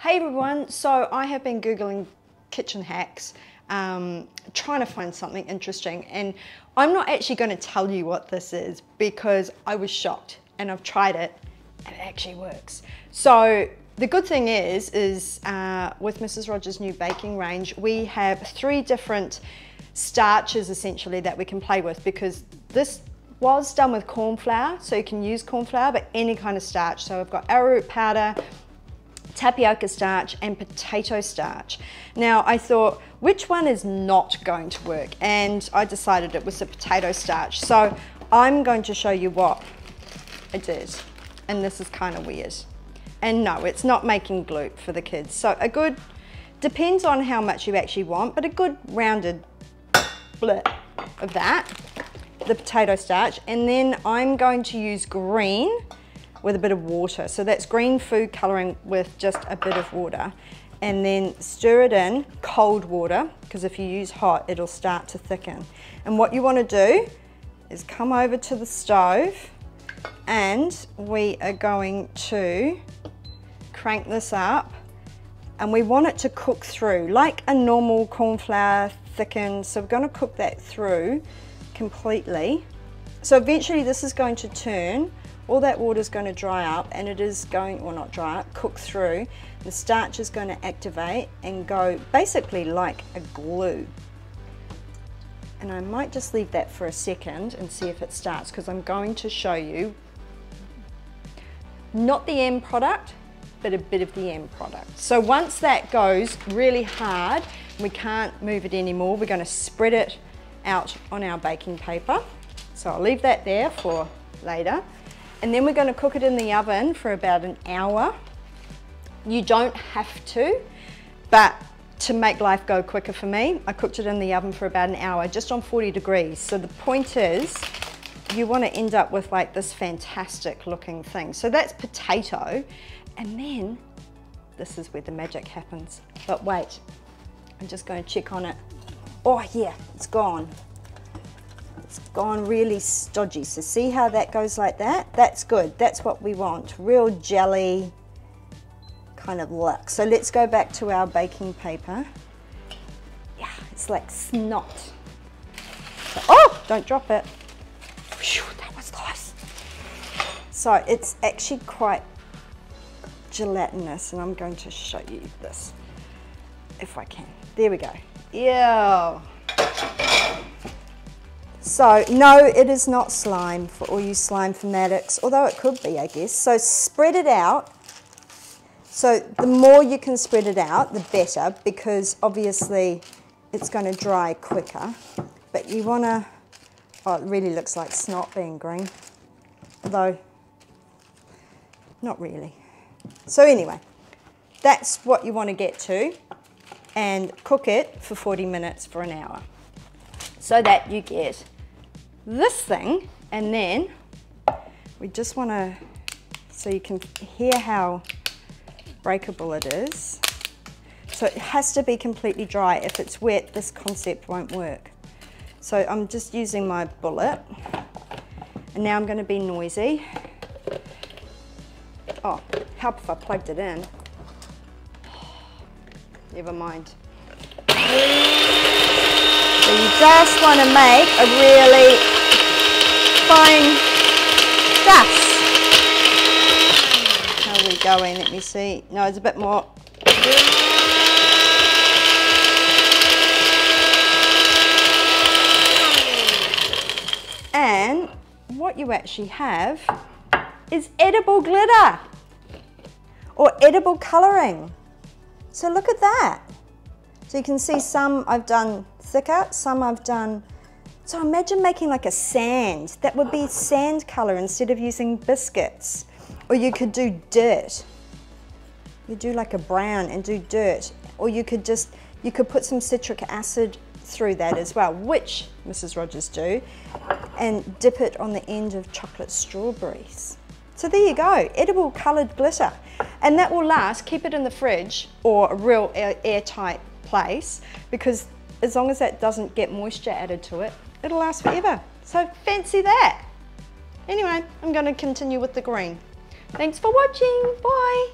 Hey everyone, so I have been Googling kitchen hacks, trying to find something interesting, and I'm not actually going to tell you what this is because I was shocked and I've tried it and it actually works. So the good thing is with Mrs. Rogers' new baking range, we have 3 different starches essentially that we can play with, because this was done with corn flour, so you can use corn flour, but any kind of starch. So I've got arrowroot powder, tapioca starch and potato starch. Now I thought, which one is not going to work? And I decided it was the potato starch. So I'm going to show you what I did. And this is kind of weird. And no, it's not making gloop for the kids. So a good, depends on how much you actually want, but a good rounded bit of that, the potato starch. And then I'm going to use green with a bit of water. So that's green food coloring with just a bit of water. And then stir it in cold water, because if you use hot, it'll start to thicken. And what you want to do is come over to the stove, and we are going to crank this up, and we want it to cook through like a normal corn flour thickened. So we're going to cook that through completely. So eventually this is going to turn, all that water is going to dry up, and it is going, or not dry up, cook through. The starch is going to activate and go basically like a glue. And I might just leave that for a second and see if it starts, because I'm going to show you not the end product, but a bit of the end product. So once that goes really hard, we can't move it anymore, we're going to spread it out on our baking paper. So I'll leave that there for later. And then we're going to cook it in the oven for about an hour. You don't have to, but to make life go quicker for me, I cooked it in the oven for about an hour, just on 40 degrees. So the point is, you want to end up with like this fantastic looking thing. So that's potato, and then this is where the magic happens. But wait, I'm just going to check on it. Oh yeah, it's gone. It's gone really stodgy. So see how that goes like that? That's good. That's what we want. Real jelly kind of look. So let's go back to our baking paper. Yeah, it's like snot. So, oh, don't drop it. Whew, that was close. So it's actually quite gelatinous, and I'm going to show you this if I can. There we go. Ew. So no, it is not slime for all you slime fanatics, although it could be, I guess. So spread it out. So the more you can spread it out, the better, because obviously it's going to dry quicker. But you want to, oh, it really looks like snot being green, although not really. So anyway, that's what you want to get to, and cook it for 40 minutes for an hour, so that you get this thing. And then we just want to, so you can hear how breakable it is. So it has to be completely dry. If it's wet, this concept won't work. So I'm just using my bullet, and now I'm going to be noisy. Oh, help if I plugged it in. Never mind. So you just want to make a really fine dust. How are we going? Let me see. No, it's a bit more. And what you actually have is edible glitter or edible colouring. So look at that. So you can see some I've done thicker, some I've done, so imagine making like a sand. That would be sand colour instead of using biscuits. Or you could do dirt. You do like a brown and do dirt. Or you could just, you could put some citric acid through that as well, which Mrs. Rogers do, and dip it on the end of chocolate strawberries. So there you go, edible coloured glitter. And that will last, keep it in the fridge or a real airtight place, because as long as that doesn't get moisture added to it, it'll last forever. So fancy that. Anyway, I'm going to continue with the green. Thanks for watching. Bye.